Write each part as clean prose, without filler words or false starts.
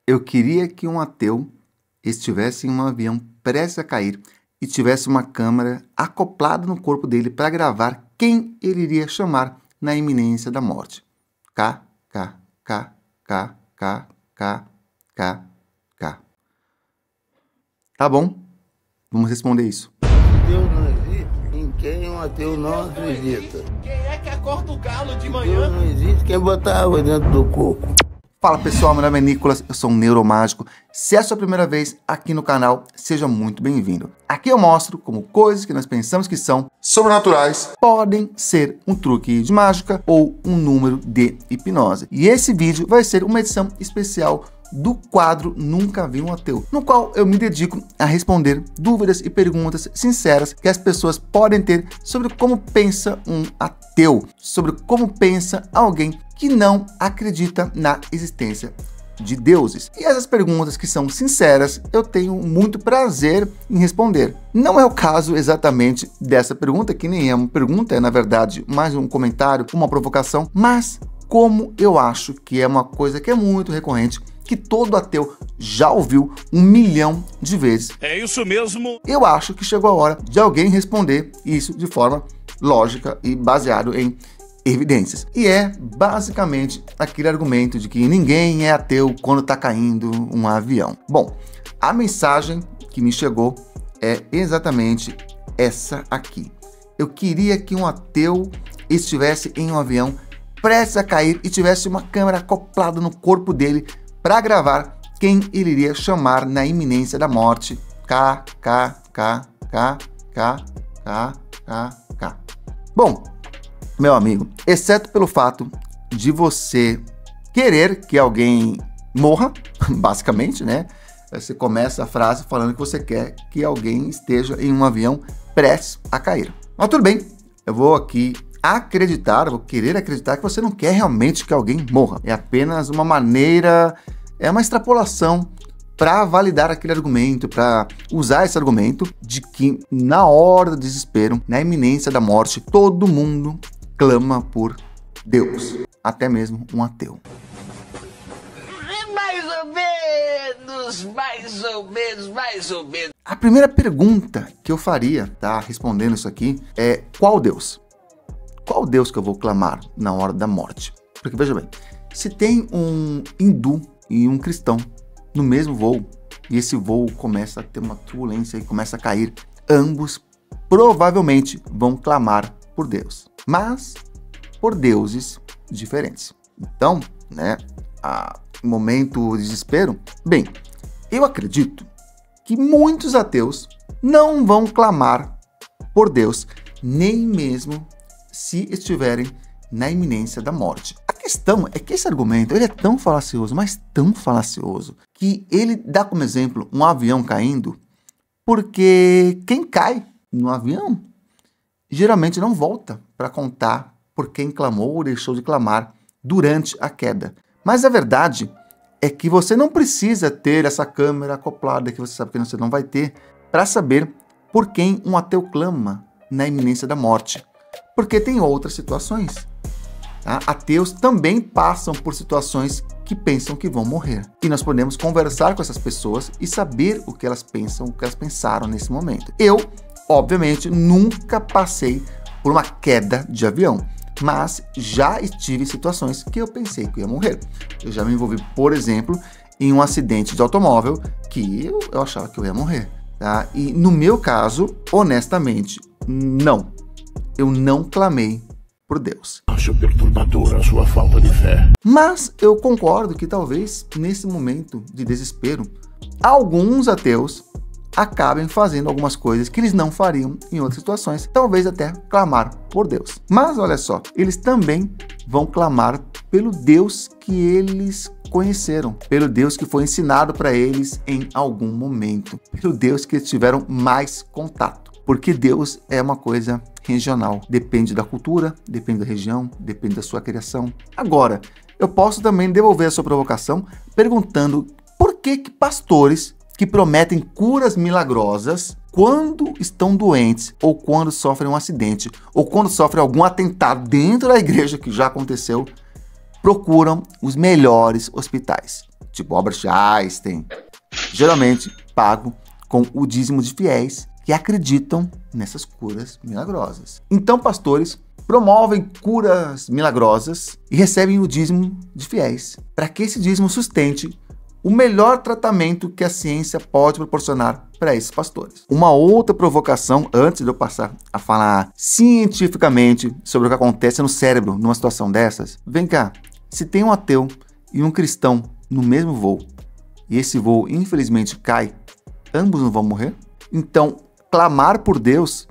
Eu queria que um ateu estivesse em um avião prestes a cair e tivesse uma câmera acoplada no corpo dele para gravar quem ele iria chamar na iminência da morte. K, K, K, K, K, K, K, K. Tá bom? Vamos responder isso. Deus não existe, em quem um ateu não acredita. Quem é que acorda o galo de manhã? Deus não existe, quem bota água dentro do coco. Fala pessoal, meu nome é Nicolas, eu sou um neuromágico. Se é a sua primeira vez aqui no canal, seja muito bem-vindo. Aqui eu mostro como coisas que nós pensamos que são sobrenaturais podem ser um truque de mágica ou um número de hipnose. E esse vídeo vai ser uma edição especial do quadro Nunca Vi um Ateu, no qual eu me dedico a responder dúvidas e perguntas sinceras que as pessoas podem ter sobre como pensa um ateu, sobre como pensa alguém que não acredita na existência de deuses. E essas perguntas que são sinceras, eu tenho muito prazer em responder. Não é o caso exatamente dessa pergunta, que nem é uma pergunta, é na verdade mais um comentário, uma provocação, mas como eu acho que é uma coisa que é muito recorrente, que todo ateu já ouviu 1 milhão de vezes. É isso mesmo. Eu acho que chegou a hora de alguém responder isso de forma lógica e baseado em evidências. E é basicamente aquele argumento de que ninguém é ateu quando está caindo um avião. Bom, a mensagem que me chegou é exatamente essa aqui. Eu queria que um ateu estivesse em um avião prestes a cair e tivesse uma câmera acoplada no corpo dele para gravar quem ele iria chamar na iminência da morte. K, K, K, K, K, K, K, K. Bom, meu amigo, exceto pelo fato de você querer que alguém morra, basicamente, né? Você começa a frase falando que você quer que alguém esteja em um avião prestes a cair. Mas tudo bem, eu vou aqui vou querer acreditar que você não quer realmente que alguém morra. É apenas uma maneira, é uma extrapolação para validar aquele argumento, para usar esse argumento de que na hora do desespero, na iminência da morte, todo mundo clama por Deus, até mesmo um ateu. Mais ou menos. A primeira pergunta que eu faria, tá, respondendo isso aqui, é qual Deus? Qual Deus que eu vou clamar na hora da morte? Porque veja bem, se tem um hindu e um cristão no mesmo voo, e esse voo começa a ter uma turbulência e começa a cair, ambos provavelmente vão clamar por Deus, mas por deuses diferentes. Então, né, momento de desespero, bem, eu acredito que muitos ateus não vão clamar por Deus, nem mesmo se estiverem na iminência da morte. A questão é que esse argumento ele é tão falacioso, mas tão falacioso, que ele dá como exemplo um avião caindo, porque quem cai no avião geralmente não volta para contar por quem clamou ou deixou de clamar durante a queda. Mas a verdade é que você não precisa ter essa câmera acoplada que você sabe que você não vai ter para saber por quem um ateu clama na iminência da morte. Porque tem outras situações. Tá? Ateus também passam por situações que pensam que vão morrer. E nós podemos conversar com essas pessoas e saber o que elas pensam, o que elas pensaram nesse momento. Eu, obviamente, nunca passei por uma queda de avião, mas já tive situações que eu pensei que eu ia morrer. Eu já me envolvi, por exemplo, em um acidente de automóvel que eu achava que eu ia morrer. Tá? E no meu caso, honestamente, não. Eu não clamei por Deus. Acho perturbadora a sua falta de fé. Mas eu concordo que talvez nesse momento de desespero, alguns ateus acabem fazendo algumas coisas que eles não fariam em outras situações, talvez até clamar por Deus. Mas olha só, eles também vão clamar pelo Deus que eles conheceram, pelo Deus que foi ensinado para eles em algum momento, pelo Deus que eles tiveram mais contato. Porque Deus é uma coisa regional, depende da cultura, depende da região, depende da sua criação. Agora, eu posso também devolver a sua provocação perguntando por que pastores que prometem curas milagrosas quando estão doentes ou quando sofrem um acidente ou quando sofrem algum atentado dentro da igreja, que já aconteceu, procuram os melhores hospitais. tipo Albert Einstein, geralmente pago com o dízimo de fiéis que acreditam nessas curas milagrosas. Então, pastores promovem curas milagrosas e recebem o dízimo de fiéis, para que esse dízimo sustente o melhor tratamento que a ciência pode proporcionar para esses pastores. Uma outra provocação, antes de eu passar a falar cientificamente sobre o que acontece no cérebro numa situação dessas, vem cá, se tem um ateu e um cristão no mesmo voo, e esse voo infelizmente cai, ambos não vão morrer? Então, clamar por Deus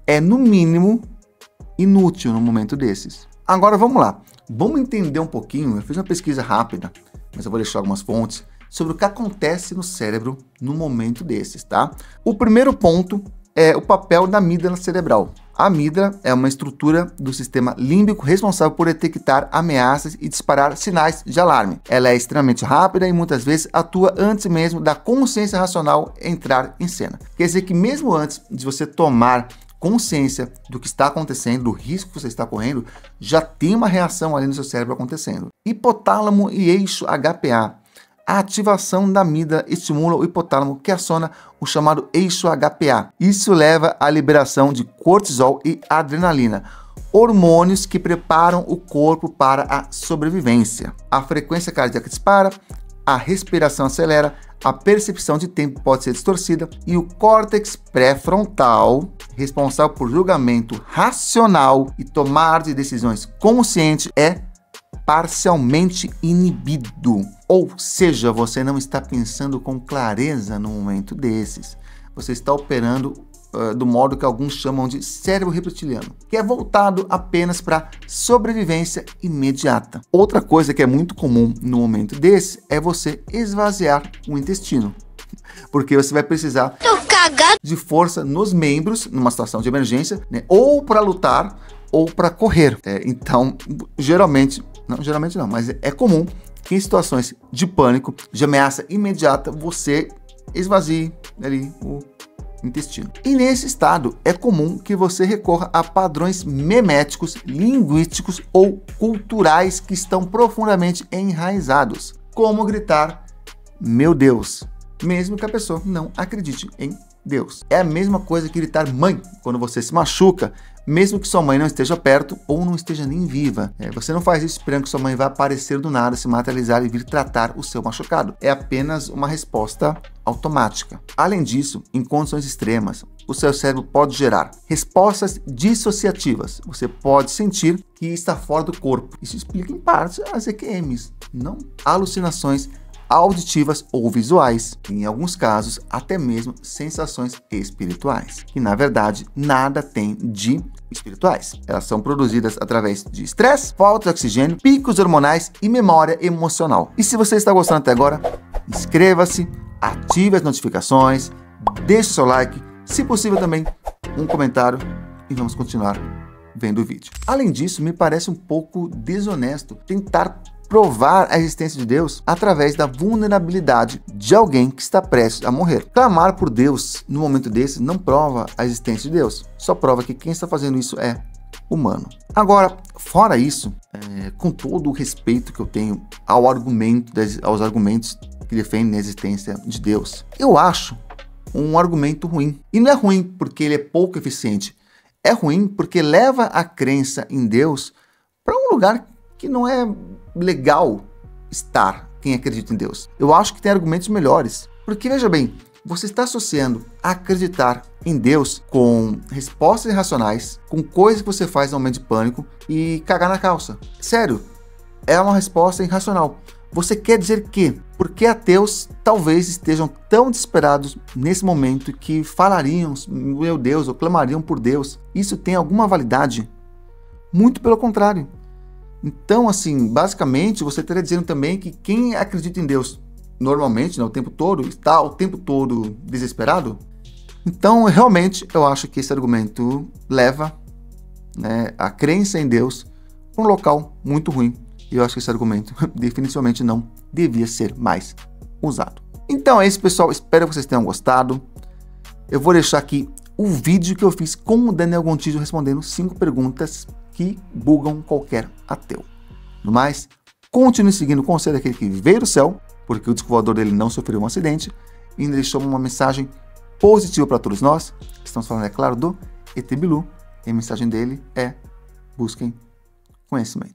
é, no mínimo, inútil num momento desses. Agora vamos lá, vamos entender um pouquinho, eu fiz uma pesquisa rápida, mas eu vou deixar algumas fontes, sobre o que acontece no cérebro no momento desses, tá? O primeiro ponto é o papel da amígdala cerebral. A amígdala é uma estrutura do sistema límbico responsável por detectar ameaças e disparar sinais de alarme. Ela é extremamente rápida e muitas vezes atua antes mesmo da consciência racional entrar em cena. Quer dizer que mesmo antes de você tomar consciência do que está acontecendo, do risco que você está correndo, já tem uma reação ali no seu cérebro acontecendo. Hipotálamo e eixo HPA. A ativação da amígdala estimula o hipotálamo, que aciona o chamado eixo HPA. Isso leva à liberação de cortisol e adrenalina, hormônios que preparam o corpo para a sobrevivência. A frequência cardíaca dispara, a respiração acelera, a percepção de tempo pode ser distorcida e o córtex pré-frontal, responsável por julgamento racional e tomar de decisões consciente, é parcialmente inibido. Ou seja, você não está pensando com clareza no momento desses. Você está operando do modo que alguns chamam de cérebro reptiliano, que é voltado apenas para sobrevivência imediata. Outra coisa que é muito comum no momento desse é você esvaziar o intestino, porque você vai precisar de força nos membros numa situação de emergência, né? Ou para lutar ou para correr. Então, geralmente não, mas é comum que em situações de pânico, de ameaça imediata, você esvazie ali o intestino. E nesse estado, é comum que você recorra a padrões meméticos, linguísticos ou culturais que estão profundamente enraizados, como gritar, meu Deus, mesmo que a pessoa não acredite em Deus. É a mesma coisa que gritar mãe quando você se machuca, mesmo que sua mãe não esteja perto ou não esteja nem viva. Você não faz isso esperando que sua mãe vá aparecer do nada, se materializar e vir tratar o seu machucado. É apenas uma resposta automática. Além disso, em condições extremas, o seu cérebro pode gerar respostas dissociativas. Você pode sentir que está fora do corpo. Isso explica em parte as EQMs, não alucinações auditivas ou visuais, em alguns casos até mesmo sensações espirituais, que na verdade nada tem de espirituais. Elas são produzidas através de estresse, falta de oxigênio, picos hormonais e memória emocional. E se você está gostando até agora, inscreva-se, ative as notificações, deixe seu like, se possível também um comentário e vamos continuar vendo o vídeo. Além disso, me parece um pouco desonesto tentar provar a existência de Deus através da vulnerabilidade de alguém que está prestes a morrer. Clamar por Deus no momento desse não prova a existência de Deus, só prova que quem está fazendo isso é humano. Agora, fora isso, com todo o respeito que eu tenho aos argumentos que defendem a existência de Deus, eu acho um argumento ruim. E não é ruim porque ele é pouco eficiente, é ruim porque leva a crença em Deus para um lugar que não é legal estar quem acredita em Deus. Eu acho que tem argumentos melhores. Porque, veja bem, você está associando acreditar em Deus com respostas irracionais, com coisas que você faz no momento de pânico e cagar na calça. Sério, é uma resposta irracional. Você quer dizer que, porque ateus talvez estejam tão desesperados nesse momento que falariam, meu Deus, ou clamariam por Deus, isso tem alguma validade? Muito pelo contrário. Então, assim, basicamente, você estaria dizendo também que quem acredita em Deus normalmente, né, o tempo todo, está o tempo todo desesperado? Então, realmente, eu acho que esse argumento leva, né, a crença em Deus para um local muito ruim. E eu acho que esse argumento definitivamente não devia ser mais usado. Então é isso, pessoal. Espero que vocês tenham gostado. Eu vou deixar aqui o vídeo que eu fiz com o Daniel Gontijo respondendo 5 perguntas que bugam qualquer ateu. No mais, continue seguindo o conselho daquele que veio do céu porque o disco voador dele não sofreu um acidente, e ele deixou uma mensagem positiva para todos nós. Estamos falando, é claro, do ET Bilu, e a mensagem dele é: busquem conhecimento.